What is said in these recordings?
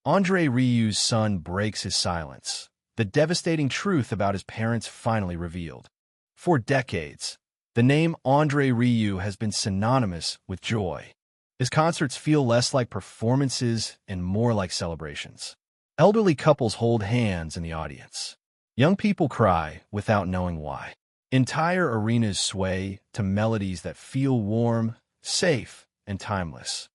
André Rieu's son breaks his silence. The devastating truth about his parents finally revealed. For decades, the name André Rieu has been synonymous with joy. His concerts feel less like performances and more like celebrations. Elderly couples hold hands in the audience. Young people cry without knowing why. Entire arenas sway to melodies that feel warm, safe, and timeless.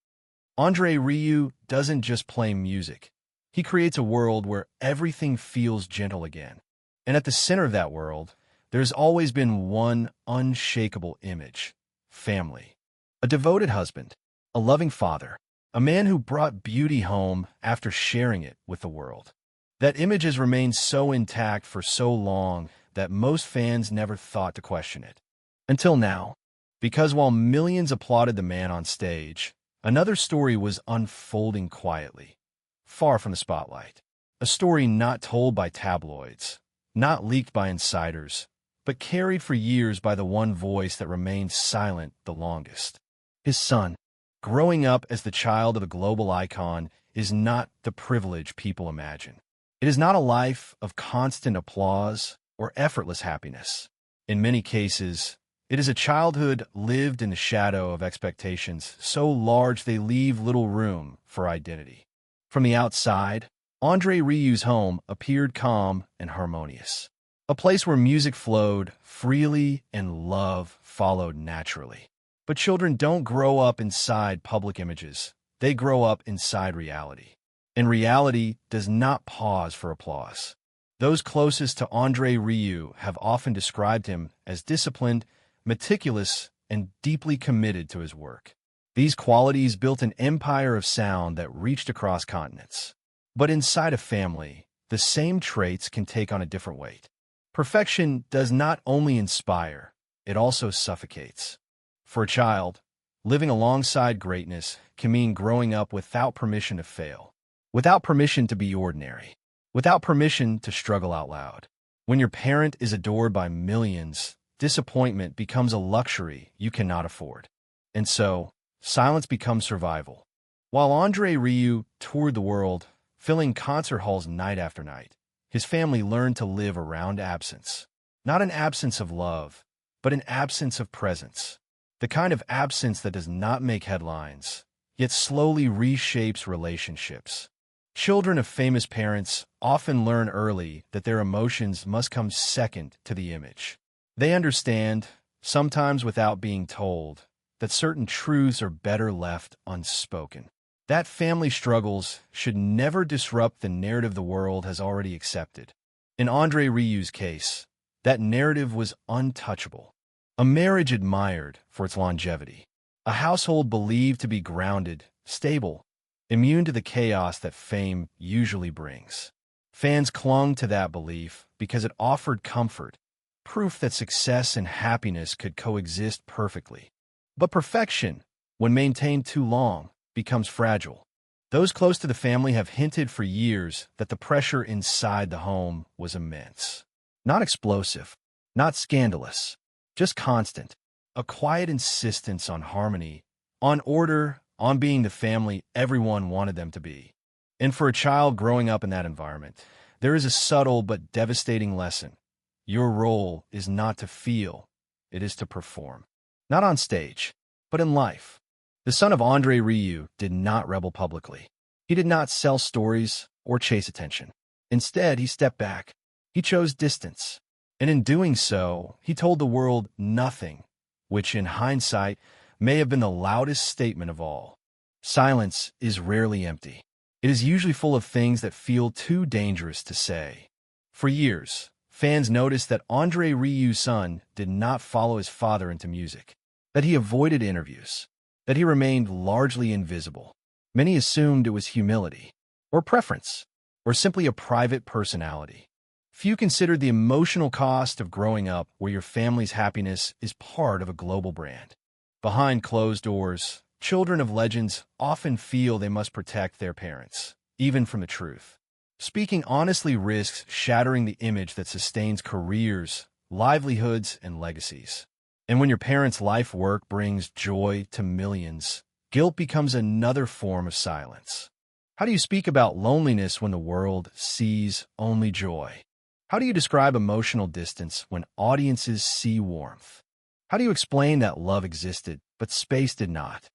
André Rieu doesn't just play music. He creates a world where everything feels gentle again. And at the center of that world, there's always been one unshakable image: family. A devoted husband, a loving father, a man who brought beauty home after sharing it with the world. That image has remained so intact for so long that most fans never thought to question it. Until now. Because while millions applauded the man on stage, another story was unfolding quietly, far from the spotlight. A story not told by tabloids, not leaked by insiders, but carried for years by the one voice that remained silent the longest. His son. Growing up as the child of a global icon is not the privilege people imagine. It is not a life of constant applause or effortless happiness. In many cases, it is a childhood lived in the shadow of expectations so large they leave little room for identity. From the outside, André Rieu's home appeared calm and harmonious. A place where music flowed freely and love followed naturally. But children don't grow up inside public images. They grow up inside reality. And reality does not pause for applause. Those closest to André Rieu have often described him as disciplined, meticulous, and deeply committed to his work. These qualities built an empire of sound that reached across continents. But inside a family, the same traits can take on a different weight. Perfection does not only inspire, it also suffocates. For a child, living alongside greatness can mean growing up without permission to fail, without permission to be ordinary, without permission to struggle out loud. When your parent is adored by millions, disappointment becomes a luxury you cannot afford. And so, silence becomes survival. While André Rieu toured the world, filling concert halls night after night, his family learned to live around absence. Not an absence of love, but an absence of presence. The kind of absence that does not make headlines, yet slowly reshapes relationships. Children of famous parents often learn early that their emotions must come second to the image. They understand, sometimes without being told, that certain truths are better left unspoken. That family struggles should never disrupt the narrative the world has already accepted. In André Rieu's case, that narrative was untouchable. A marriage admired for its longevity. A household believed to be grounded, stable, immune to the chaos that fame usually brings. Fans clung to that belief because it offered comfort, proof that success and happiness could coexist perfectly. But perfection, when maintained too long, becomes fragile. Those close to the family have hinted for years that the pressure inside the home was immense. Not explosive, not scandalous, just constant. A quiet insistence on harmony, on order, on being the family everyone wanted them to be. And for a child growing up in that environment, there is a subtle but devastating lesson. Your role is not to feel, it is to perform. Not on stage, but in life. The son of André Rieu did not rebel publicly. He did not sell stories or chase attention. Instead, he stepped back. He chose distance. And in doing so, he told the world nothing, which in hindsight may have been the loudest statement of all. Silence is rarely empty. It is usually full of things that feel too dangerous to say. For years, fans noticed that André Rieu's son did not follow his father into music, that he avoided interviews, that he remained largely invisible. Many assumed it was humility, or preference, or simply a private personality. Few considered the emotional cost of growing up where your family's happiness is part of a global brand. Behind closed doors, children of legends often feel they must protect their parents, even from the truth. Speaking honestly risks shattering the image that sustains careers, livelihoods, and legacies. And when your parents' life work brings joy to millions, guilt becomes another form of silence. How do you speak about loneliness when the world sees only joy? How do you describe emotional distance when audiences see warmth? How do you explain that love existed, but space did not?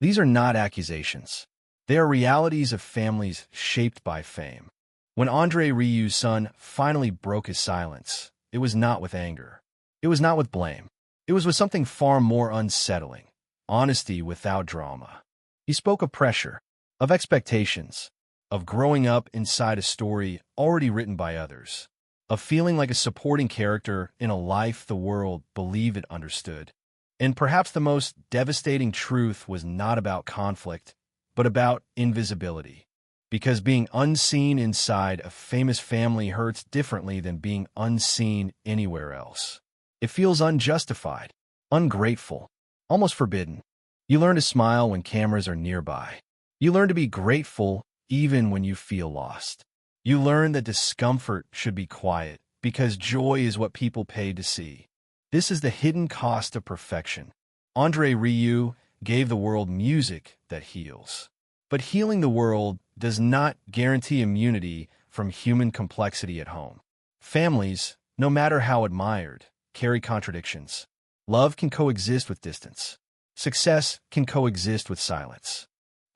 These are not accusations. They are realities of families shaped by fame. When André Rieu's son finally broke his silence, it was not with anger. It was not with blame. It was with something far more unsettling: honesty without drama. He spoke of pressure, of expectations, of growing up inside a story already written by others, of feeling like a supporting character in a life the world believed it understood. And perhaps the most devastating truth was not about conflict, but about invisibility. Because being unseen inside a famous family hurts differently than being unseen anywhere else. It feels unjustified, ungrateful, almost forbidden. You learn to smile when cameras are nearby. You learn to be grateful even when you feel lost. You learn that discomfort should be quiet because joy is what people pay to see. This is the hidden cost of perfection. André Rieu gave the world music that heals. But healing the world does not guarantee immunity from human complexity at home. Families, no matter how admired, carry contradictions. Love can coexist with distance. Success can coexist with silence.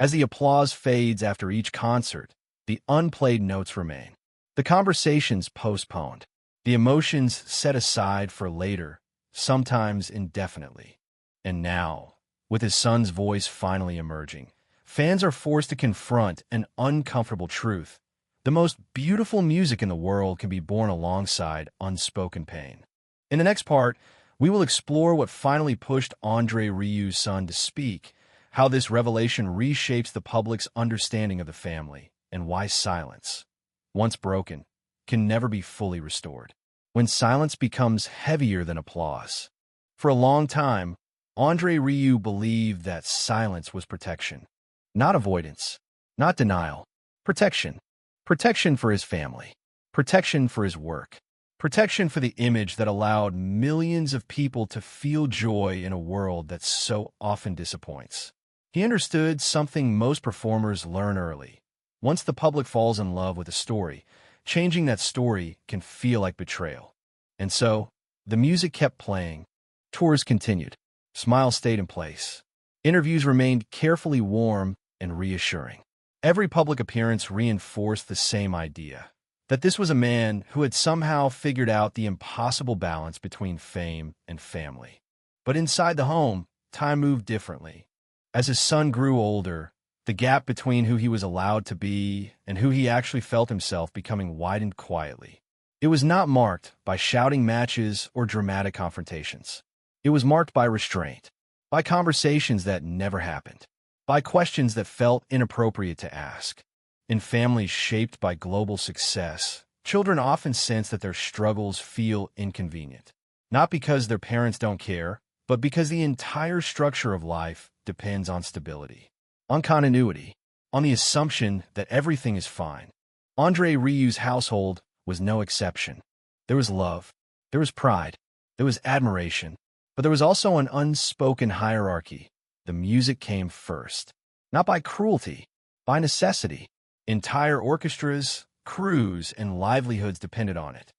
As the applause fades after each concert, the unplayed notes remain. The conversations postponed. The emotions set aside for later, sometimes indefinitely. And now, with his son's voice finally emerging, fans are forced to confront an uncomfortable truth. The most beautiful music in the world can be born alongside unspoken pain. In the next part, we will explore what finally pushed André Rieu's son to speak, how this revelation reshapes the public's understanding of the family, and why silence, once broken, can never be fully restored. When silence becomes heavier than applause. For a long time, André Rieu believed that silence was protection. Not avoidance, not denial. Protection. Protection for his family. Protection for his work. Protection for the image that allowed millions of people to feel joy in a world that so often disappoints. He understood something most performers learn early. Once the public falls in love with a story, changing that story can feel like betrayal. And so, the music kept playing. Tours continued. Smiles stayed in place. Interviews remained carefully warm and reassuring. Every public appearance reinforced the same idea, that this was a man who had somehow figured out the impossible balance between fame and family. But inside the home, time moved differently. As his son grew older, the gap between who he was allowed to be and who he actually felt himself becoming widened quietly. It was not marked by shouting matches or dramatic confrontations. It was marked by restraint, by conversations that never happened, by questions that felt inappropriate to ask. In families shaped by global success, children often sense that their struggles feel inconvenient, not because their parents don't care, but because the entire structure of life depends on stability, on continuity, on the assumption that everything is fine. André Rieu's household was no exception. There was love, there was pride, there was admiration, but there was also an unspoken hierarchy. The music came first, not by cruelty, by necessity. Entire orchestras, crews, and livelihoods depended on it.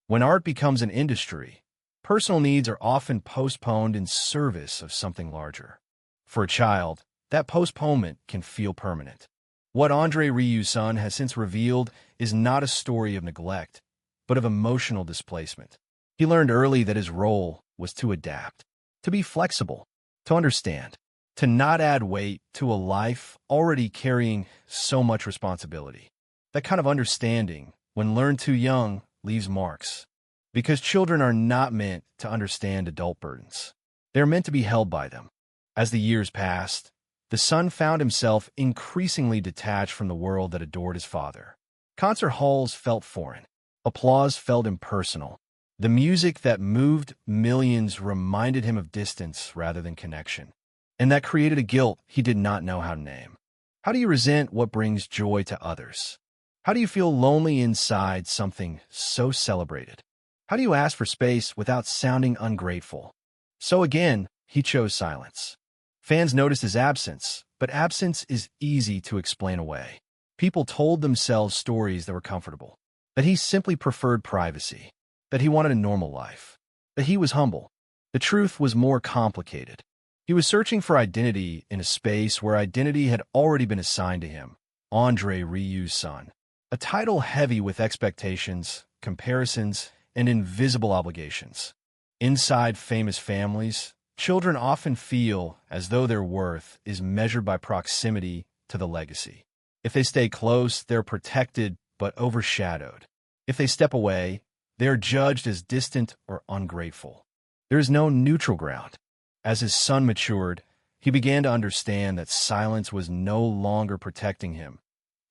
When art becomes an industry, personal needs are often postponed in service of something larger. For a child, that postponement can feel permanent. What André Rieu's son has since revealed is not a story of neglect, but of emotional displacement. He learned early that his role was to adapt, to be flexible, to understand, to not add weight to a life already carrying so much responsibility. That kind of understanding, when learned too young, leaves marks. Because children are not meant to understand adult burdens. They are meant to be held by them. As the years passed, the son found himself increasingly detached from the world that adored his father. Concert halls felt foreign. Applause felt impersonal. The music that moved millions reminded him of distance rather than connection. And that created a guilt he did not know how to name. How do you resent what brings joy to others? How do you feel lonely inside something so celebrated? How do you ask for space without sounding ungrateful? So again, he chose silence. Fans noticed his absence, but absence is easy to explain away. People told themselves stories that were comfortable, that he simply preferred privacy, that he wanted a normal life, that he was humble. The truth was more complicated. He was searching for identity in a space where identity had already been assigned to him, André Rieu's son. A title heavy with expectations, comparisons, and invisible obligations. Inside famous families, children often feel as though their worth is measured by proximity to the legacy. If they stay close, they're protected but overshadowed. If they step away, they are judged as distant or ungrateful. There is no neutral ground. As his son matured, he began to understand that silence was no longer protecting him.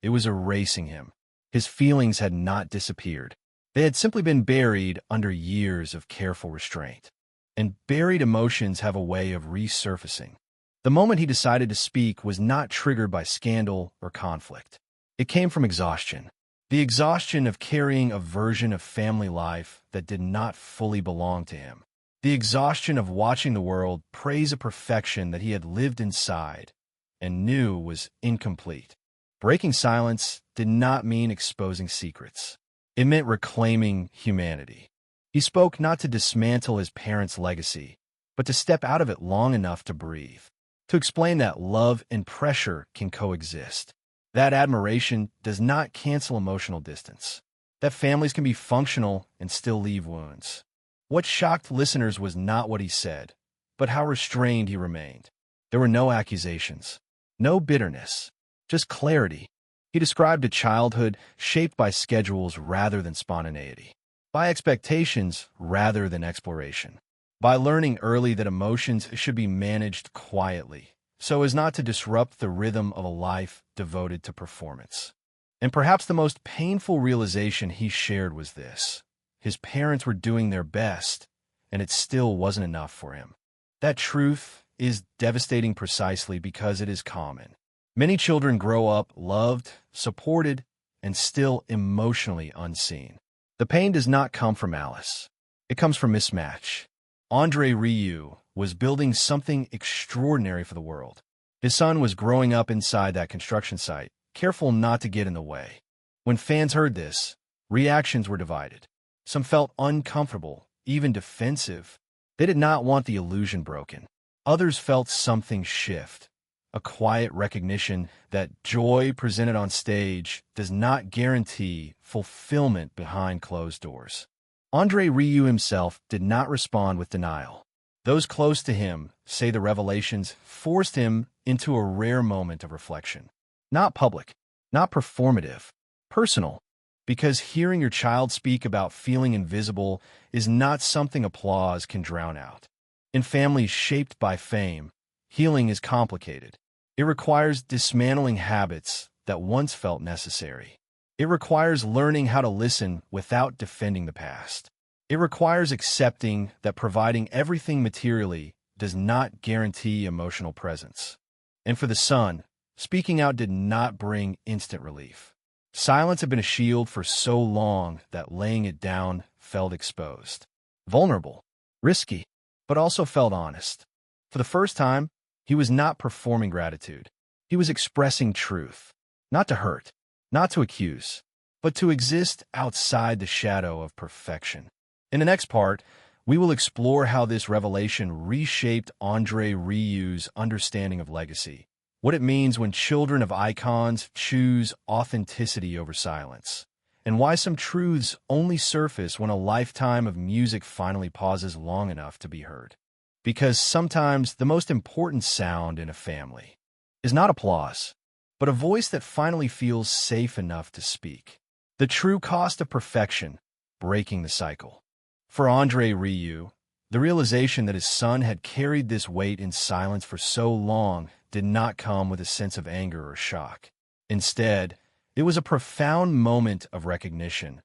It was erasing him. His feelings had not disappeared. They had simply been buried under years of careful restraint. And buried emotions have a way of resurfacing. The moment he decided to speak was not triggered by scandal or conflict. It came from exhaustion. The exhaustion of carrying a version of family life that did not fully belong to him. The exhaustion of watching the world praise a perfection that he had lived inside and knew was incomplete. Breaking silence did not mean exposing secrets. It meant reclaiming humanity. He spoke not to dismantle his parents' legacy, but to step out of it long enough to breathe, to explain that love and pressure can coexist, that admiration does not cancel emotional distance, that families can be functional and still leave wounds. What shocked listeners was not what he said, but how restrained he remained. There were no accusations, no bitterness, just clarity. He described a childhood shaped by schedules rather than spontaneity, by expectations rather than exploration, by learning early that emotions should be managed quietly, so as not to disrupt the rhythm of a life devoted to performance. And perhaps the most painful realization he shared was this. His parents were doing their best, and it still wasn't enough for him. That truth is devastating precisely because it is common. Many children grow up loved, supported, and still emotionally unseen. The pain does not come from malice. It comes from mismatch. André Rieu was building something extraordinary for the world. His son was growing up inside that construction site, careful not to get in the way. When fans heard this, reactions were divided. Some felt uncomfortable, even defensive. They did not want the illusion broken. Others felt something shift, a quiet recognition that joy presented on stage does not guarantee fulfillment behind closed doors. André Rieu himself did not respond with denial. Those close to him say the revelations forced him into a rare moment of reflection. Not public, not performative, personal. Because hearing your child speak about feeling invisible is not something applause can drown out. In families shaped by fame, healing is complicated. It requires dismantling habits that once felt necessary. It requires learning how to listen without defending the past. It requires accepting that providing everything materially does not guarantee emotional presence. And for the son, speaking out did not bring instant relief. Silence had been a shield for so long that laying it down felt exposed. Vulnerable, risky, but also felt honest. For the first time, he was not performing gratitude. He was expressing truth, not to hurt, not to accuse, but to exist outside the shadow of perfection. In the next part, we will explore how this revelation reshaped André Rieu's understanding of legacy, what it means when children of icons choose authenticity over silence, and why some truths only surface when a lifetime of music finally pauses long enough to be heard. Because sometimes the most important sound in a family is not applause, but a voice that finally feels safe enough to speak. The true cost of perfection, breaking the cycle. For André Rieu, the realization that his son had carried this weight in silence for so long did not come with a sense of anger or shock. Instead, it was a profound moment of recognition,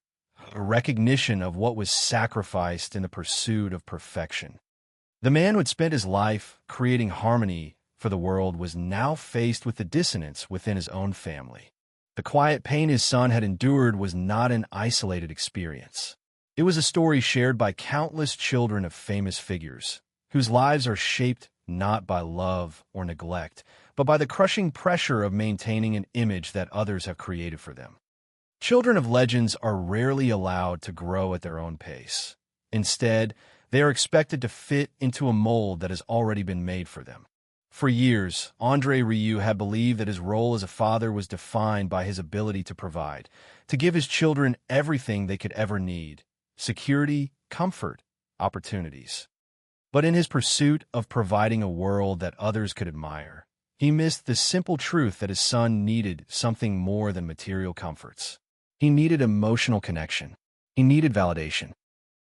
a recognition of what was sacrificed in the pursuit of perfection. The man who had spent his life creating harmony for the world was now faced with the dissonance within his own family. The quiet pain his son had endured was not an isolated experience. It was a story shared by countless children of famous figures, whose lives are shaped not by love or neglect, but by the crushing pressure of maintaining an image that others have created for them. Children of legends are rarely allowed to grow at their own pace. Instead, they are expected to fit into a mold that has already been made for them. For years, André Rieu had believed that his role as a father was defined by his ability to provide, to give his children everything they could ever need: security, comfort, opportunities. But in his pursuit of providing a world that others could admire, he missed the simple truth that his son needed something more than material comforts. He needed emotional connection. He needed validation.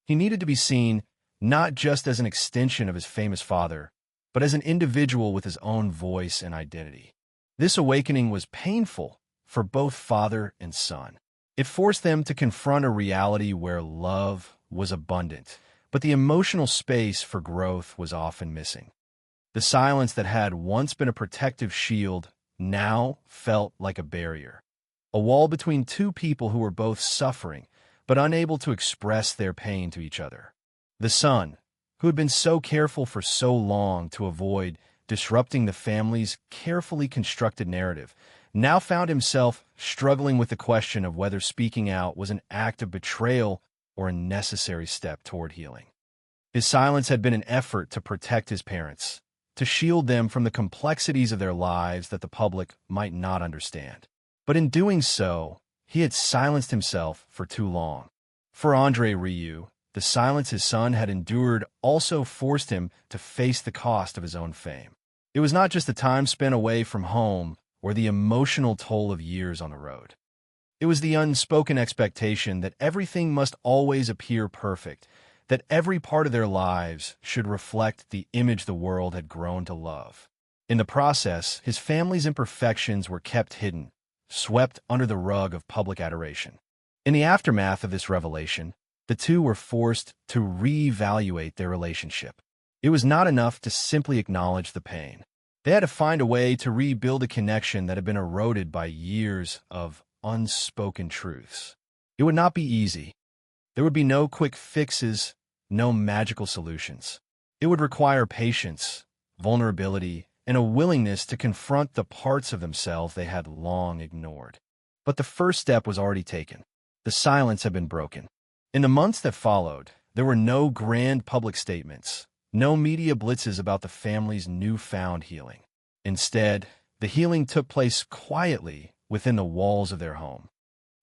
He needed to be seen not just as an extension of his famous father, but as an individual with his own voice and identity. This awakening was painful for both father and son. It forced them to confront a reality where love was abundant, but the emotional space for growth was often missing. The silence that had once been a protective shield now felt like a barrier, a wall between two people who were both suffering but unable to express their pain to each other. The son, who had been so careful for so long to avoid disrupting the family's carefully constructed narrative, now found himself struggling with the question of whether speaking out was an act of betrayal or a necessary step toward healing. His silence had been an effort to protect his parents, to shield them from the complexities of their lives that the public might not understand. But in doing so, he had silenced himself for too long. For André Rieu, the silence his son had endured also forced him to face the cost of his own fame. It was not just the time spent away from home or the emotional toll of years on the road. It was the unspoken expectation that everything must always appear perfect, that every part of their lives should reflect the image the world had grown to love. In the process, his family's imperfections were kept hidden, swept under the rug of public adoration. In the aftermath of this revelation, the two were forced to reevaluate their relationship. It was not enough to simply acknowledge the pain. They had to find a way to rebuild a connection that had been eroded by years of unspoken truths. It would not be easy. There would be no quick fixes, no magical solutions. It would require patience, vulnerability, and a willingness to confront the parts of themselves they had long ignored. But the first step was already taken. The silence had been broken. In the months that followed, there were no grand public statements, no media blitzes about the family's newfound healing. Instead, the healing took place quietly within the walls of their home.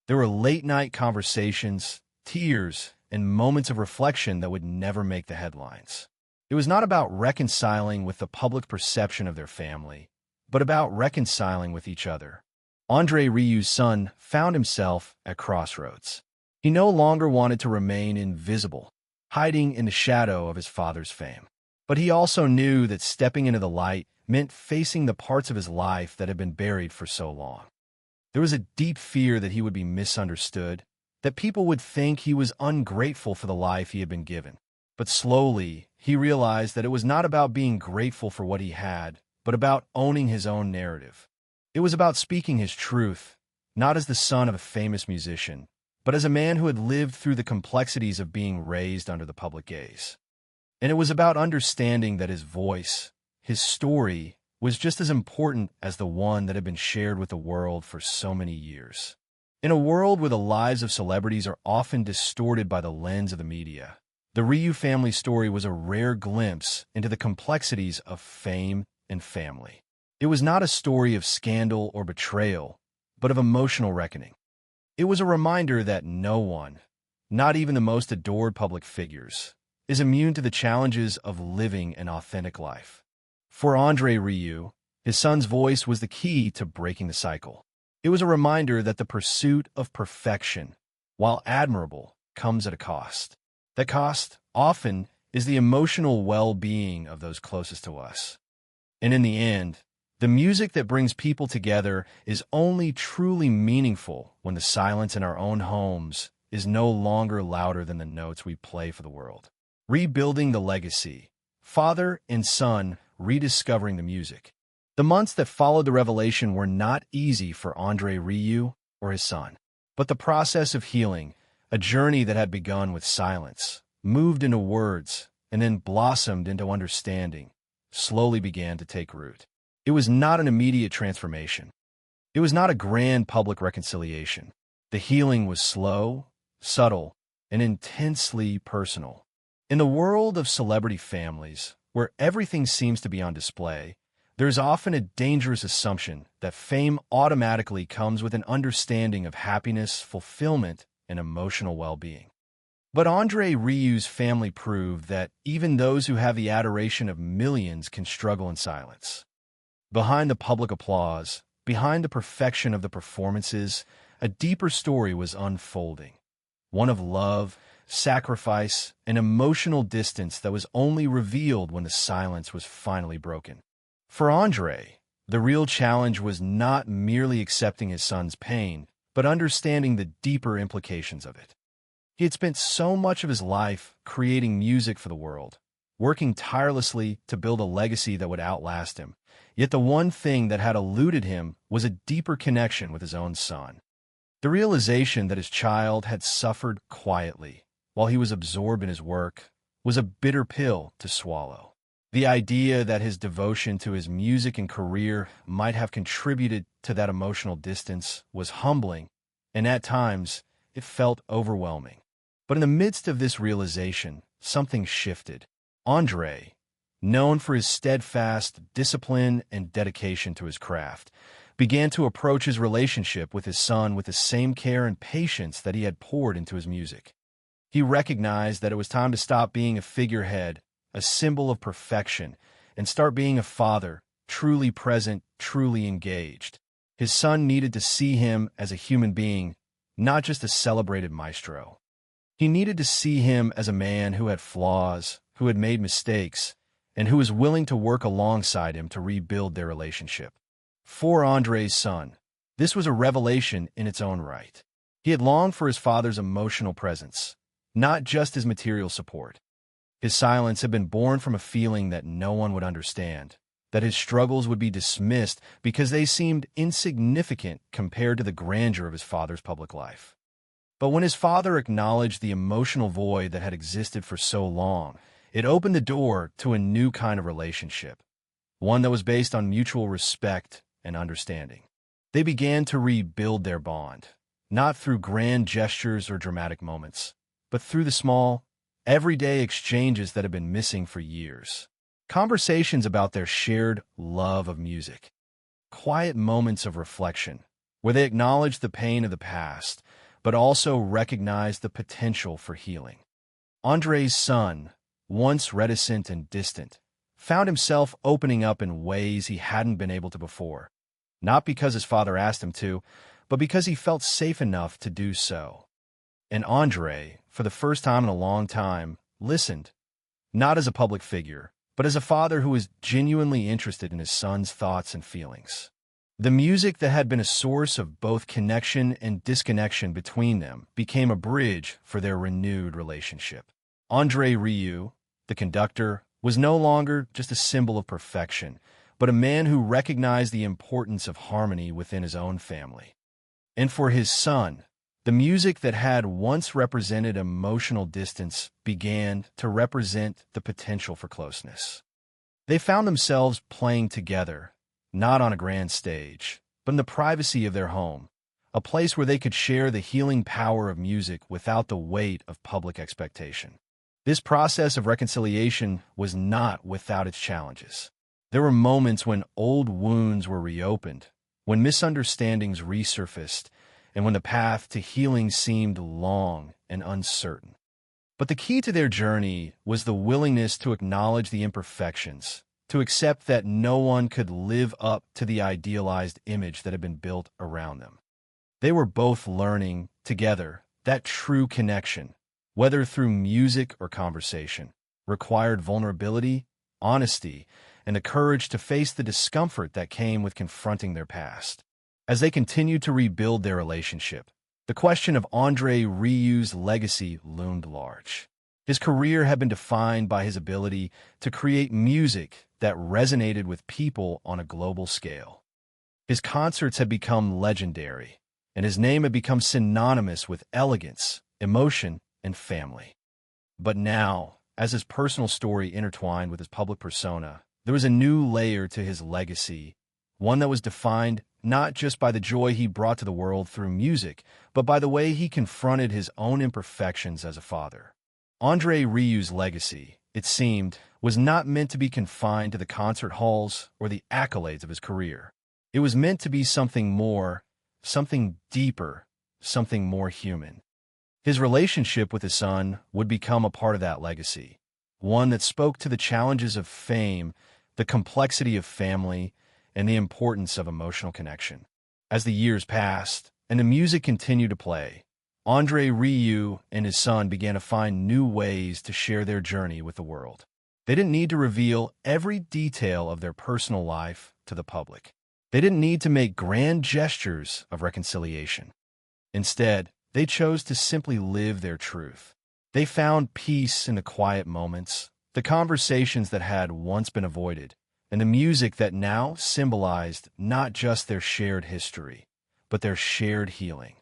There were late-night conversations, tears, and moments of reflection that would never make the headlines. It was not about reconciling with the public perception of their family, but about reconciling with each other. André Rieu's son found himself at crossroads. He no longer wanted to remain invisible, hiding in the shadow of his father's fame. But he also knew that stepping into the light meant facing the parts of his life that had been buried for so long. There was a deep fear that he would be misunderstood, that people would think he was ungrateful for the life he had been given. But slowly, he realized that it was not about being grateful for what he had, but about owning his own narrative. It was about speaking his truth, not as the son of a famous musician, but as a man who had lived through the complexities of being raised under the public gaze. And it was about understanding that his voice, his story, was just as important as the one that had been shared with the world for so many years. In a world where the lives of celebrities are often distorted by the lens of the media, the Rieu family story was a rare glimpse into the complexities of fame and family. It was not a story of scandal or betrayal, but of emotional reckoning. It was a reminder that no one, not even the most adored public figures, is immune to the challenges of living an authentic life. For André Rieu, his son's voice was the key to breaking the cycle. It was a reminder that the pursuit of perfection, while admirable, comes at a cost. That cost, often, is the emotional well-being of those closest to us. And in the end, the music that brings people together is only truly meaningful when the silence in our own homes is no longer louder than the notes we play for the world. Rebuilding the legacy. Father and son rediscovering the music. The months that followed the revelation were not easy for André Rieu or his son. But the process of healing, a journey that had begun with silence, moved into words, and then blossomed into understanding, slowly began to take root. It was not an immediate transformation. It was not a grand public reconciliation. The healing was slow, subtle, and intensely personal. In the world of celebrity families, where everything seems to be on display, there is often a dangerous assumption that fame automatically comes with an understanding of happiness, fulfillment, and emotional well-being. But André Rieu's family proved that even those who have the adoration of millions can struggle in silence. Behind the public applause, behind the perfection of the performances, a deeper story was unfolding. One of love, sacrifice, and emotional distance that was only revealed when the silence was finally broken. For André, the real challenge was not merely accepting his son's pain, but understanding the deeper implications of it. He had spent so much of his life creating music for the world, working tirelessly to build a legacy that would outlast him. Yet the one thing that had eluded him was a deeper connection with his own son. The realization that his child had suffered quietly while he was absorbed in his work was a bitter pill to swallow. The idea that his devotion to his music and career might have contributed to that emotional distance was humbling, and at times it felt overwhelming. But in the midst of this realization, something shifted. André, known for his steadfast discipline and dedication to his craft, began to approach his relationship with his son with the same care and patience that he had poured into his music. He recognized that it was time to stop being a figurehead, a symbol of perfection, and start being a father, truly present, truly engaged. His son needed to see him as a human being, not just a celebrated maestro. He needed to see him as a man who had flaws, who had made mistakes, and who was willing to work alongside him to rebuild their relationship. For André's son, this was a revelation in its own right. He had longed for his father's emotional presence, not just his material support. His silence had been born from a feeling that no one would understand, that his struggles would be dismissed because they seemed insignificant compared to the grandeur of his father's public life. But when his father acknowledged the emotional void that had existed for so long, it opened the door to a new kind of relationship, one that was based on mutual respect and understanding. They began to rebuild their bond, not through grand gestures or dramatic moments, but through the small, everyday exchanges that had been missing for years. Conversations about their shared love of music. Quiet moments of reflection, where they acknowledged the pain of the past, but also recognized the potential for healing. André's son, once reticent and distant, found himself opening up in ways he hadn't been able to before, not because his father asked him to, but because he felt safe enough to do so. And André, for the first time in a long time, listened, not as a public figure, but as a father who was genuinely interested in his son's thoughts and feelings. The music that had been a source of both connection and disconnection between them became a bridge for their renewed relationship. André Rieu, the conductor, was no longer just a symbol of perfection, but a man who recognized the importance of harmony within his own family. And for his son, the music that had once represented emotional distance began to represent the potential for closeness. They found themselves playing together, not on a grand stage, but in the privacy of their home, a place where they could share the healing power of music without the weight of public expectation. This process of reconciliation was not without its challenges. There were moments when old wounds were reopened, when misunderstandings resurfaced, and when the path to healing seemed long and uncertain. But the key to their journey was the willingness to acknowledge the imperfections, to accept that no one could live up to the idealized image that had been built around them. They were both learning, together, that true connection, whether through music or conversation, required vulnerability, honesty, and the courage to face the discomfort that came with confronting their past. As they continued to rebuild their relationship, the question of André Rieu's legacy loomed large. His career had been defined by his ability to create music that resonated with people on a global scale. His concerts had become legendary, and his name had become synonymous with elegance, emotion, and family. But now, as his personal story intertwined with his public persona, there was a new layer to his legacy, one that was defined not just by the joy he brought to the world through music, but by the way he confronted his own imperfections as a father. André Rieu's legacy, it seemed, was not meant to be confined to the concert halls or the accolades of his career. It was meant to be something more, something deeper, something more human. His relationship with his son would become a part of that legacy, one that spoke to the challenges of fame, the complexity of family, and the importance of emotional connection. As the years passed and the music continued to play, André Rieu and his son began to find new ways to share their journey with the world. They didn't need to reveal every detail of their personal life to the public. They didn't need to make grand gestures of reconciliation. Instead, they chose to simply live their truth. They found peace in the quiet moments, the conversations that had once been avoided, and the music that now symbolized not just their shared history, but their shared healing.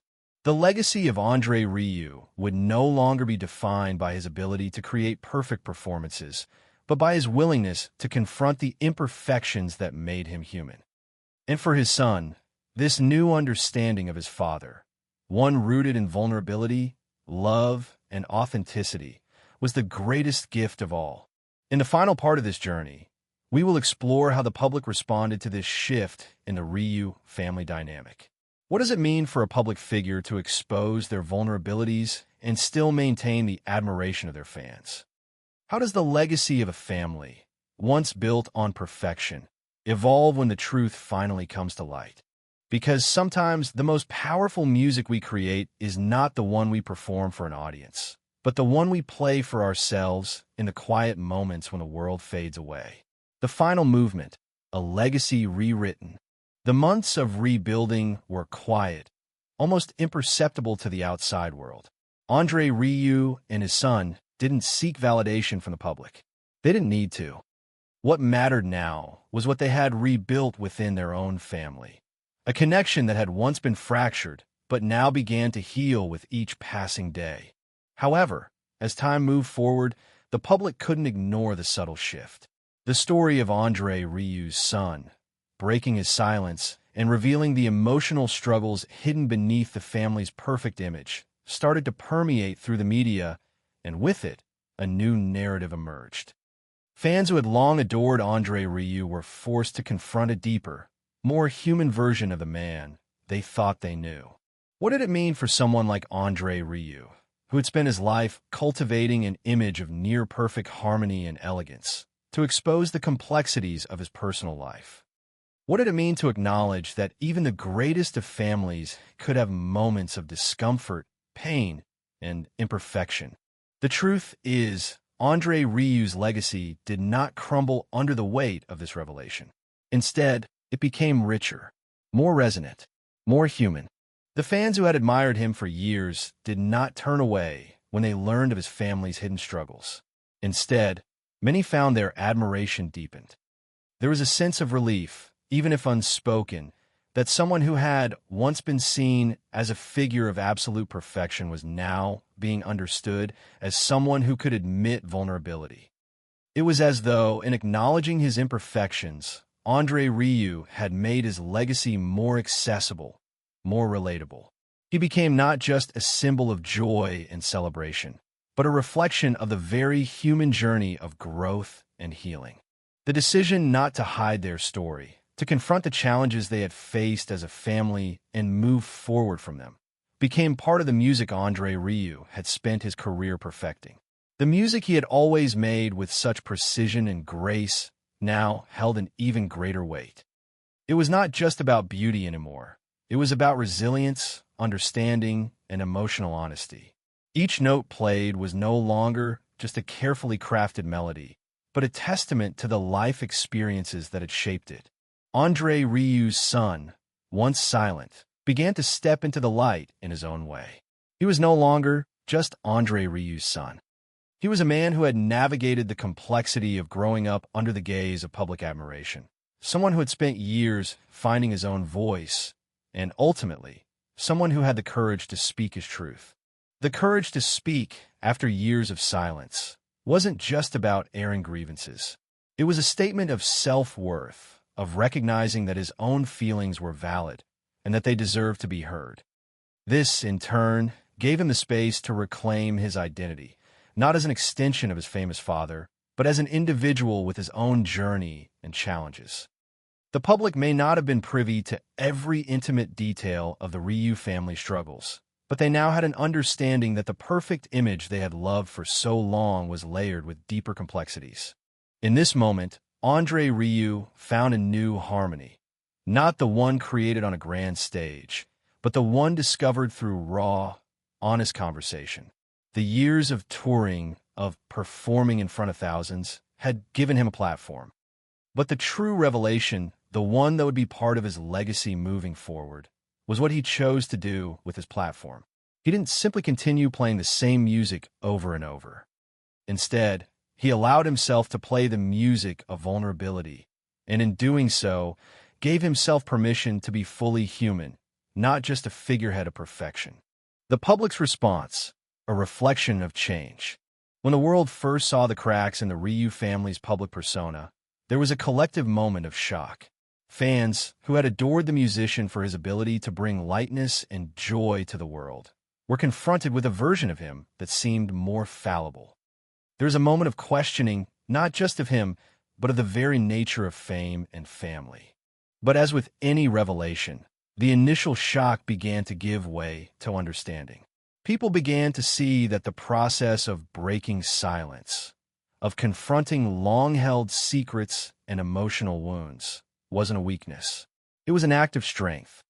The legacy of André Rieu would no longer be defined by his ability to create perfect performances, but by his willingness to confront the imperfections that made him human. And for his son, this new understanding of his father, one rooted in vulnerability, love, and authenticity, was the greatest gift of all. In the final part of this journey, we will explore how the public responded to this shift in the Rieu family dynamic. What does it mean for a public figure to expose their vulnerabilities and still maintain the admiration of their fans? How does the legacy of a family, once built on perfection, evolve when the truth finally comes to light? Because sometimes the most powerful music we create is not the one we perform for an audience, but the one we play for ourselves in the quiet moments when the world fades away. The final movement, a legacy rewritten. The months of rebuilding were quiet, almost imperceptible to the outside world. André Rieu and his son didn't seek validation from the public. They didn't need to. What mattered now was what they had rebuilt within their own family. A connection that had once been fractured, but now began to heal with each passing day. However, as time moved forward, the public couldn't ignore the subtle shift. The story of André Rieu's son, breaking his silence and revealing the emotional struggles hidden beneath the family's perfect image, started to permeate through the media, and with it, a new narrative emerged. Fans who had long adored André Rieu were forced to confront a deeper, more human version of the man they thought they knew. What did it mean for someone like André Rieu, who had spent his life cultivating an image of near-perfect harmony and elegance, to expose the complexities of his personal life? What did it mean to acknowledge that even the greatest of families could have moments of discomfort, pain, and imperfection? The truth is, André Rieu's legacy did not crumble under the weight of this revelation. Instead, it became richer, more resonant, more human. The fans who had admired him for years did not turn away when they learned of his family's hidden struggles. Instead, many found their admiration deepened. There was a sense of relief, even if unspoken, that someone who had once been seen as a figure of absolute perfection was now being understood as someone who could admit vulnerability. It was as though, in acknowledging his imperfections, André Rieu had made his legacy more accessible, more relatable. He became not just a symbol of joy and celebration, but a reflection of the very human journey of growth and healing. The decision not to hide their story, to confront the challenges they had faced as a family and move forward from them, became part of the music André Rieu had spent his career perfecting. The music he had always made with such precision and grace now held an even greater weight. It was not just about beauty anymore. It was about resilience, understanding, and emotional honesty. Each note played was no longer just a carefully crafted melody, but a testament to the life experiences that had shaped it. André Rieu's son, once silent, began to step into the light in his own way. He was no longer just André Rieu's son. He was a man who had navigated the complexity of growing up under the gaze of public admiration, someone who had spent years finding his own voice, and ultimately, someone who had the courage to speak his truth. The courage to speak after years of silence wasn't just about airing grievances. It was a statement of self-worth, of recognizing that his own feelings were valid and that they deserved to be heard. This, in turn, gave him the space to reclaim his identity, not as an extension of his famous father, but as an individual with his own journey and challenges. The public may not have been privy to every intimate detail of the Rieu family struggles, but they now had an understanding that the perfect image they had loved for so long was layered with deeper complexities. In this moment, André Rieu found a new harmony, not the one created on a grand stage, but the one discovered through raw, honest conversation. The years of touring, of performing in front of thousands, had given him a platform. But the true revelation, the one that would be part of his legacy moving forward, was what he chose to do with his platform. He didn't simply continue playing the same music over and over. Instead, he allowed himself to play the music of vulnerability, and in doing so, gave himself permission to be fully human, not just a figurehead of perfection. The public's response, a reflection of change. When the world first saw the cracks in the Rieu family's public persona, there was a collective moment of shock. Fans, who had adored the musician for his ability to bring lightness and joy to the world, were confronted with a version of him that seemed more fallible. There was a moment of questioning, not just of him, but of the very nature of fame and family. But as with any revelation, the initial shock began to give way to understanding. People began to see that the process of breaking silence, of confronting long-held secrets and emotional wounds, wasn't a weakness. It was an act of strength.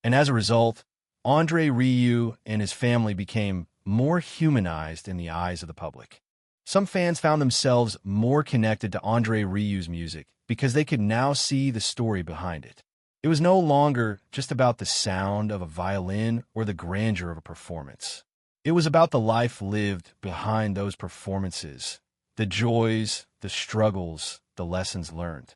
And as a result, André Rieu and his family became more humanized in the eyes of the public. Some fans found themselves more connected to André Rieu's music because they could now see the story behind it. It was no longer just about the sound of a violin or the grandeur of a performance. It was about the life lived behind those performances, the joys, the struggles, the lessons learned.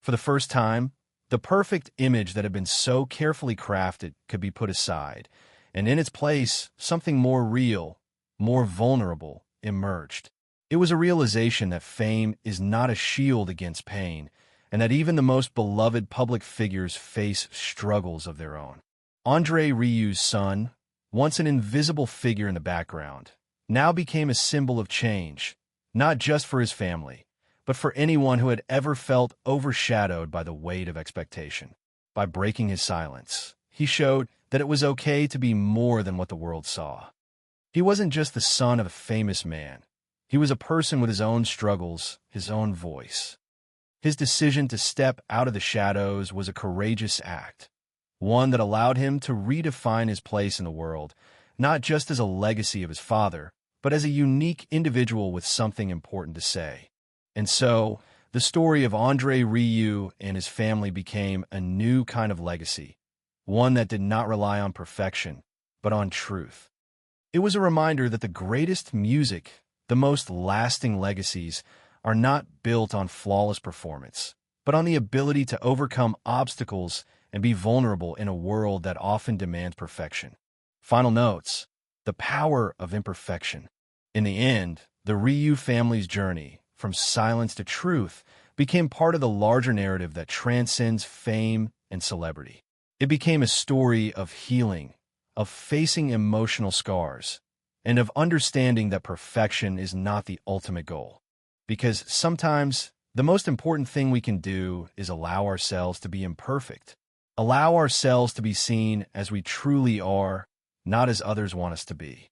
For the first time, the perfect image that had been so carefully crafted could be put aside, and in its place, something more real, more vulnerable, emerged. It was a realization that fame is not a shield against pain, and that even the most beloved public figures face struggles of their own. André Rieu's son, once an invisible figure in the background, now became a symbol of change, not just for his family, but for anyone who had ever felt overshadowed by the weight of expectation. By breaking his silence, he showed that it was okay to be more than what the world saw. He wasn't just the son of a famous man. He was a person with his own struggles, his own voice. His decision to step out of the shadows was a courageous act, one that allowed him to redefine his place in the world, not just as a legacy of his father, but as a unique individual with something important to say. And so, the story of André Rieu and his family became a new kind of legacy, one that did not rely on perfection, but on truth. It was a reminder that the greatest music, the most lasting legacies, are not built on flawless performance, but on the ability to overcome obstacles and be vulnerable in a world that often demands perfection. Final notes: the power of imperfection. In the end, the Rieu family's journey, from silence to truth, became part of the larger narrative that transcends fame and celebrity. It became a story of healing, of facing emotional scars, and of understanding that perfection is not the ultimate goal. Because sometimes, the most important thing we can do is allow ourselves to be imperfect. Allow ourselves to be seen as we truly are, not as others want us to be.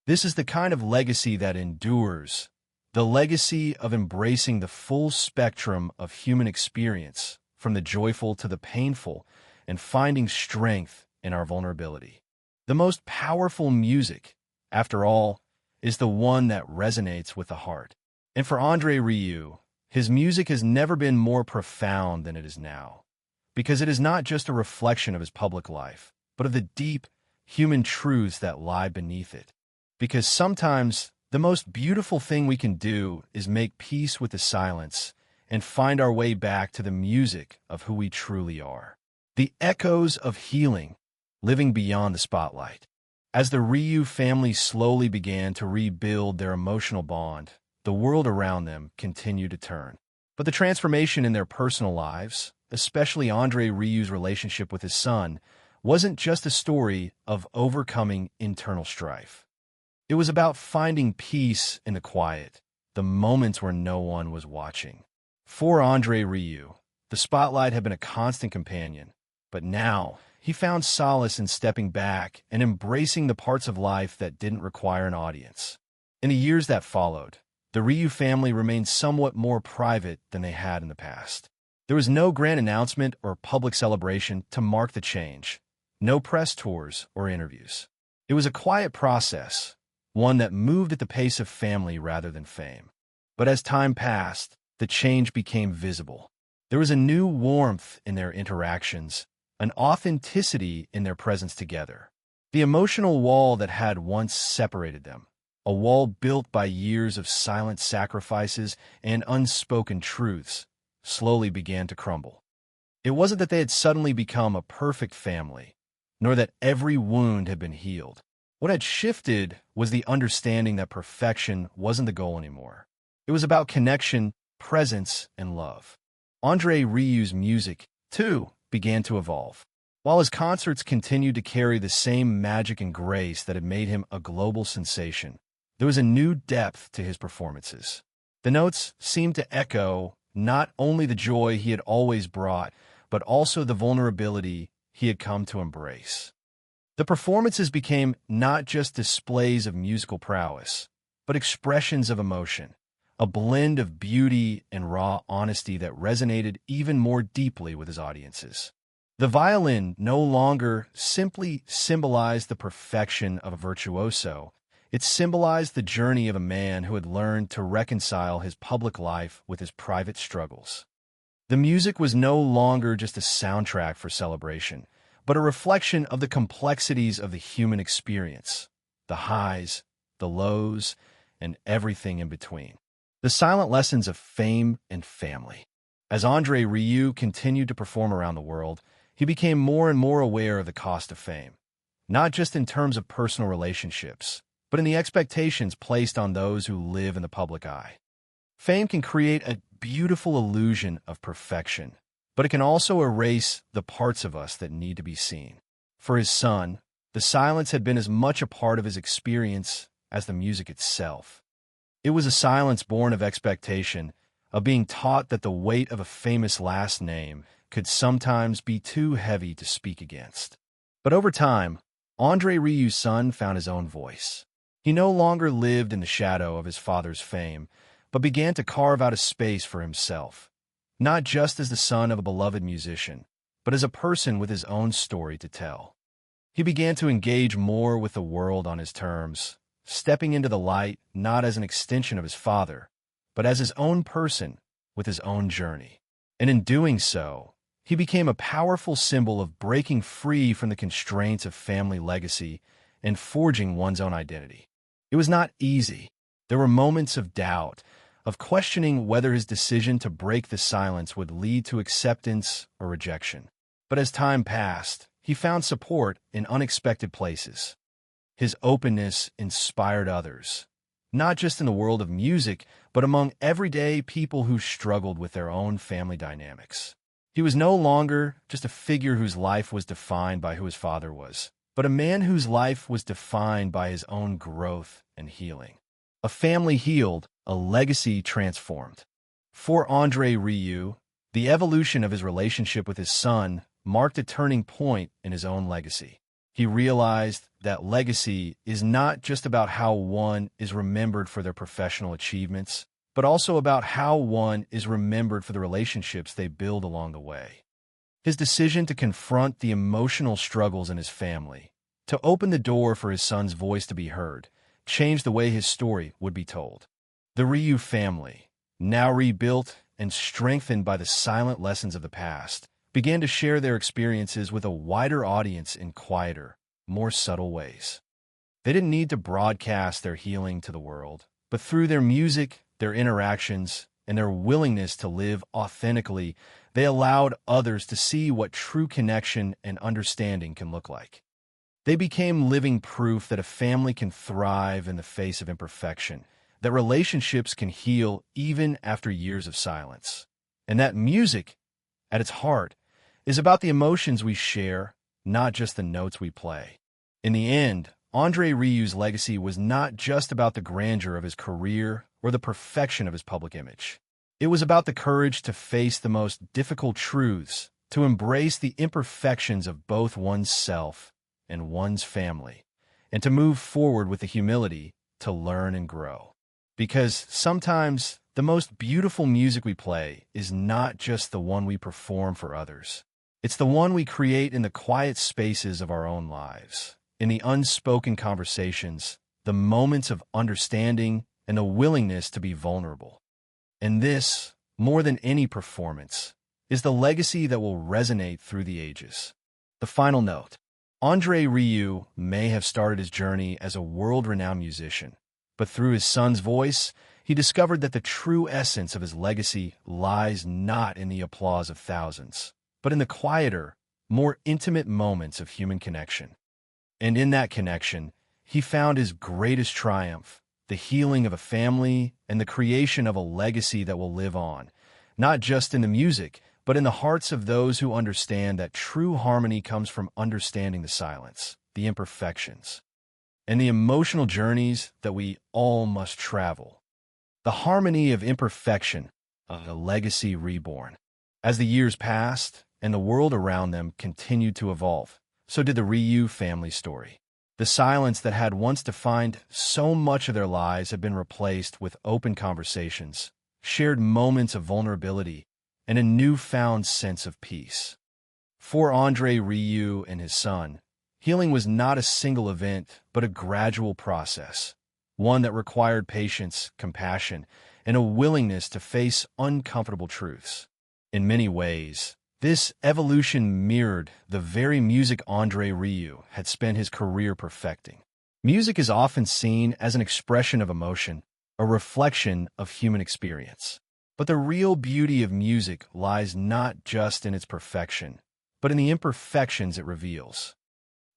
This is the kind of legacy that endures, the legacy of embracing the full spectrum of human experience, from the joyful to the painful, and finding strength in our vulnerability. The most powerful music, after all, is the one that resonates with the heart. And for André Rieu, his music has never been more profound than it is now, because it is not just a reflection of his public life, but of the deep human truths that lie beneath it. Because sometimes the most beautiful thing we can do is make peace with the silence and find our way back to the music of who we truly are. The echoes of healing, living beyond the spotlight. As the Rieu family slowly began to rebuild their emotional bond, the world around them continued to turn. But the transformation in their personal lives, especially André Rieu's relationship with his son, wasn't just a story of overcoming internal strife. It was about finding peace in the quiet, the moments where no one was watching. For André Rieu, the spotlight had been a constant companion, but now he found solace in stepping back and embracing the parts of life that didn't require an audience. In the years that followed, the Rieu family remained somewhat more private than they had in the past. There was no grand announcement or public celebration to mark the change, no press tours or interviews. It was a quiet process, one that moved at the pace of family rather than fame. But as time passed, the change became visible. There was a new warmth in their interactions, an authenticity in their presence together. The emotional wall that had once separated them, a wall built by years of silent sacrifices and unspoken truths, slowly began to crumble. It wasn't that they had suddenly become a perfect family, nor that every wound had been healed. What had shifted was the understanding that perfection wasn't the goal anymore. It was about connection, presence, and love. André Rieu's music, too, began to evolve. While his concerts continued to carry the same magic and grace that had made him a global sensation, there was a new depth to his performances. The notes seemed to echo not only the joy he had always brought, but also the vulnerability he had come to embrace. The performances became not just displays of musical prowess, but expressions of emotion, a blend of beauty and raw honesty that resonated even more deeply with his audiences. The violin no longer simply symbolized the perfection of a virtuoso. It symbolized the journey of a man who had learned to reconcile his public life with his private struggles. The music was no longer just a soundtrack for celebration, but a reflection of the complexities of the human experience, the highs, the lows, and everything in between. The silent lessons of fame and family. As André Rieu continued to perform around the world, he became more and more aware of the cost of fame, not just in terms of personal relationships, but in the expectations placed on those who live in the public eye. Fame can create a beautiful illusion of perfection, but it can also erase the parts of us that need to be seen. For his son, the silence had been as much a part of his experience as the music itself. It was a silence born of expectation, of being taught that the weight of a famous last name could sometimes be too heavy to speak against. But over time, André Rieu's son found his own voice. He no longer lived in the shadow of his father's fame, but began to carve out a space for himself, not just as the son of a beloved musician, but as a person with his own story to tell. He began to engage more with the world on his terms, stepping into the light not as an extension of his father, but as his own person with his own journey. And in doing so, he became a powerful symbol of breaking free from the constraints of family legacy and forging one's own identity. It was not easy. There were moments of doubt, of questioning whether his decision to break the silence would lead to acceptance or rejection. But as time passed, he found support in unexpected places. His openness inspired others, not just in the world of music, but among everyday people who struggled with their own family dynamics. He was no longer just a figure whose life was defined by who his father was, but a man whose life was defined by his own growth and healing. A family healed, a legacy transformed. For André Rieu, the evolution of his relationship with his son marked a turning point in his own legacy. He realized that legacy is not just about how one is remembered for their professional achievements, but also about how one is remembered for the relationships they build along the way. His decision to confront the emotional struggles in his family, to open the door for his son's voice to be heard, changed the way his story would be told. The Rieu family, now rebuilt and strengthened by the silent lessons of the past, began to share their experiences with a wider audience in quieter, more subtle ways. They didn't need to broadcast their healing to the world, but through their music, their interactions, and their willingness to live authentically, they allowed others to see what true connection and understanding can look like. They became living proof that a family can thrive in the face of imperfection, that relationships can heal even after years of silence, and that music, at its heart, is about the emotions we share, not just the notes we play. In the end, André Rieu's legacy was not just about the grandeur of his career or the perfection of his public image. It was about the courage to face the most difficult truths, to embrace the imperfections of both one's self and one's family, and to move forward with the humility to learn and grow. Because sometimes the most beautiful music we play is not just the one we perform for others. It's the one we create in the quiet spaces of our own lives, in the unspoken conversations, the moments of understanding, and the willingness to be vulnerable. And this, more than any performance, is the legacy that will resonate through the ages. The final note. André Rieu may have started his journey as a world-renowned musician, but through his son's voice, he discovered that the true essence of his legacy lies not in the applause of thousands, but in the quieter, more intimate moments of human connection. And in that connection, he found his greatest triumph, the healing of a family and the creation of a legacy that will live on, not just in the music, but in the hearts of those who understand that true harmony comes from understanding the silence, the imperfections, and the emotional journeys that we all must travel. The harmony of imperfection, a legacy reborn. As the years passed and the world around them continued to evolve, so did the Rieu family story. The silence that had once defined so much of their lives had been replaced with open conversations, shared moments of vulnerability, and a newfound sense of peace. For André Rieu and his son, healing was not a single event, but a gradual process, one that required patience, compassion, and a willingness to face uncomfortable truths. In many ways, this evolution mirrored the very music André Rieu had spent his career perfecting. Music is often seen as an expression of emotion, a reflection of human experience. But the real beauty of music lies not just in its perfection, but in the imperfections it reveals.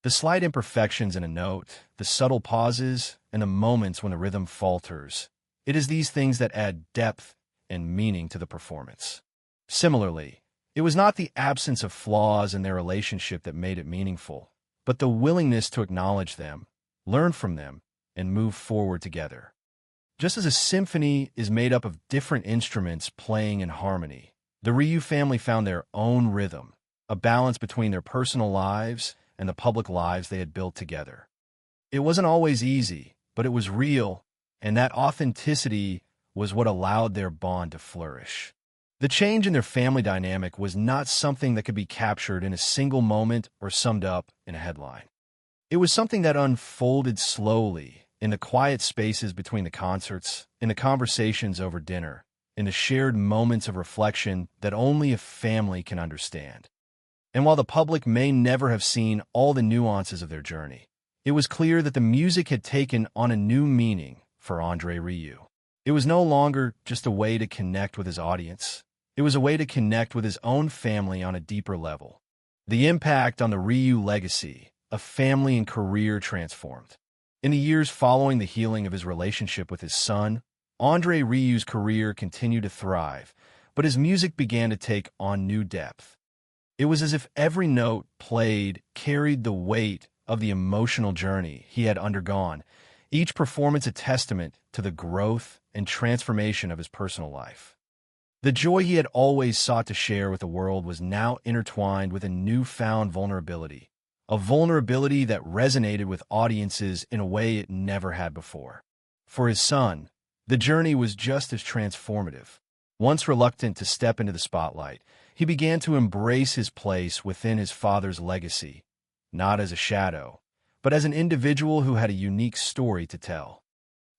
The slight imperfections in a note, the subtle pauses, and the moments when the rhythm falters. It is these things that add depth and meaning to the performance. Similarly, it was not the absence of flaws in their relationship that made it meaningful, but the willingness to acknowledge them, learn from them, and move forward together. Just as a symphony is made up of different instruments playing in harmony, the Rieu family found their own rhythm, a balance between their personal lives and the public lives they had built together. It wasn't always easy, but it was real, and that authenticity was what allowed their bond to flourish. The change in their family dynamic was not something that could be captured in a single moment or summed up in a headline. It was something that unfolded slowly, in the quiet spaces between the concerts, in the conversations over dinner, in the shared moments of reflection that only a family can understand. And while the public may never have seen all the nuances of their journey, it was clear that the music had taken on a new meaning for André Rieu. It was no longer just a way to connect with his audience. It was a way to connect with his own family on a deeper level. The impact on the Rieu legacy, a family and career transformed. In the years following the healing of his relationship with his son, André Rieu's career continued to thrive, but his music began to take on new depth. It was as if every note played carried the weight of the emotional journey he had undergone, each performance a testament to the growth and transformation of his personal life. The joy he had always sought to share with the world was now intertwined with a newfound vulnerability, a vulnerability that resonated with audiences in a way it never had before. For his son, the journey was just as transformative. Once reluctant to step into the spotlight, he began to embrace his place within his father's legacy, not as a shadow, but as an individual who had a unique story to tell.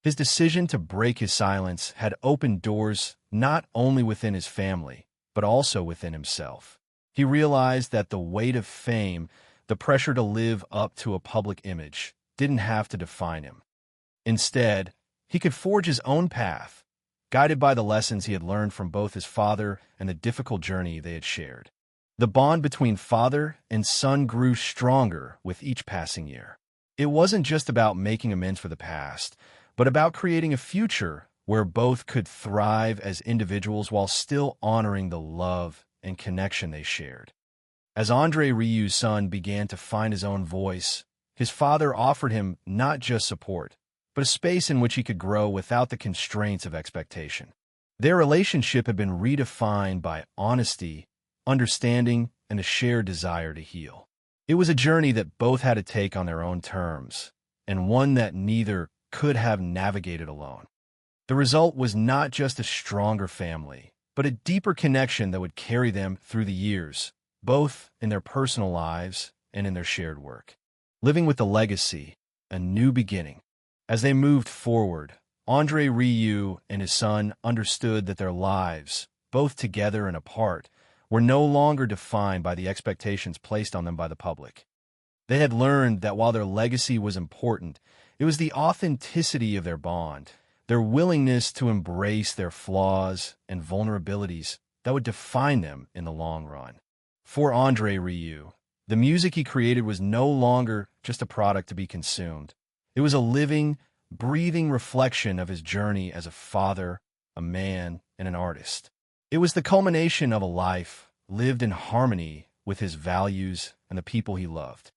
His decision to break his silence had opened doors not only within his family, but also within himself. He realized that the weight of fame, the pressure to live up to a public image, didn't have to define him. Instead, he could forge his own path, guided by the lessons he had learned from both his father and the difficult journey they had shared. The bond between father and son grew stronger with each passing year. It wasn't just about making amends for the past, but about creating a future where both could thrive as individuals while still honoring the love and connection they shared. As André Rieu's son began to find his own voice, his father offered him not just support, but a space in which he could grow without the constraints of expectation. Their relationship had been redefined by honesty, understanding, and a shared desire to heal. It was a journey that both had to take on their own terms, and one that neither could have navigated alone. The result was not just a stronger family, but a deeper connection that would carry them through the years, both in their personal lives and in their shared work. Living with the legacy, a new beginning. As they moved forward, André Rieu and his son understood that their lives, both together and apart, were no longer defined by the expectations placed on them by the public. They had learned that while their legacy was important, it was the authenticity of their bond, their willingness to embrace their flaws and vulnerabilities that would define them in the long run. For André Rieu, the music he created was no longer just a product to be consumed. It was a living, breathing reflection of his journey as a father, a man, and an artist. It was the culmination of a life lived in harmony with his values and the people he loved.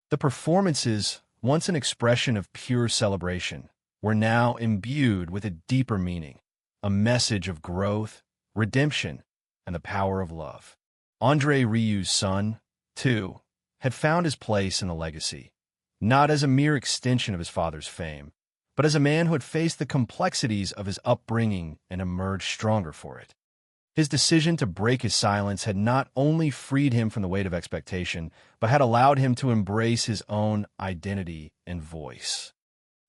The performances, once an expression of pure celebration, were now imbued with a deeper meaning, a message of growth, redemption, and the power of love. André Rieu's son, too, had found his place in the legacy, not as a mere extension of his father's fame, but as a man who had faced the complexities of his upbringing and emerged stronger for it. His decision to break his silence had not only freed him from the weight of expectation, but had allowed him to embrace his own identity and voice.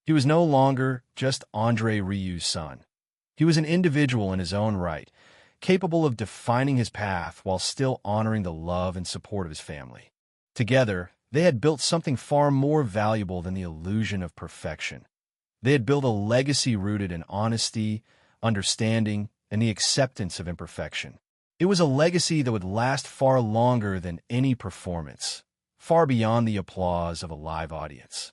He was no longer just André Rieu's son. He was an individual in his own right, capable of defining his path while still honoring the love and support of his family. Together, they had built something far more valuable than the illusion of perfection. They had built a legacy rooted in honesty, understanding, and the acceptance of imperfection. It was a legacy that would last far longer than any performance, far beyond the applause of a live audience.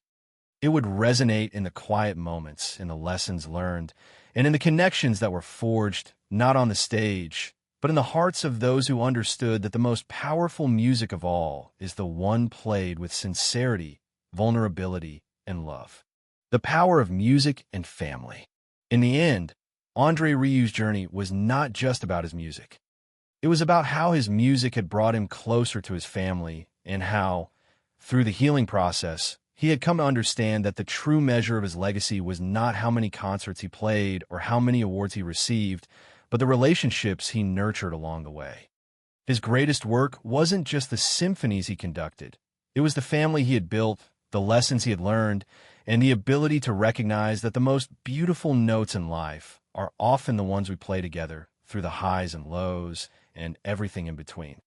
It would resonate in the quiet moments, in the lessons learned, and in the connections that were forged not on the stage, but in the hearts of those who understood that the most powerful music of all is the one played with sincerity, vulnerability, and love. The power of music and family. In the end, André Rieu's journey was not just about his music. It was about how his music had brought him closer to his family and how, through the healing process, he had come to understand that the true measure of his legacy was not how many concerts he played or how many awards he received, but the relationships he nurtured along the way. His greatest work wasn't just the symphonies he conducted. It was the family he had built, the lessons he had learned, and the ability to recognize that the most beautiful notes in life are often the ones we play together through the highs and lows and everything in between.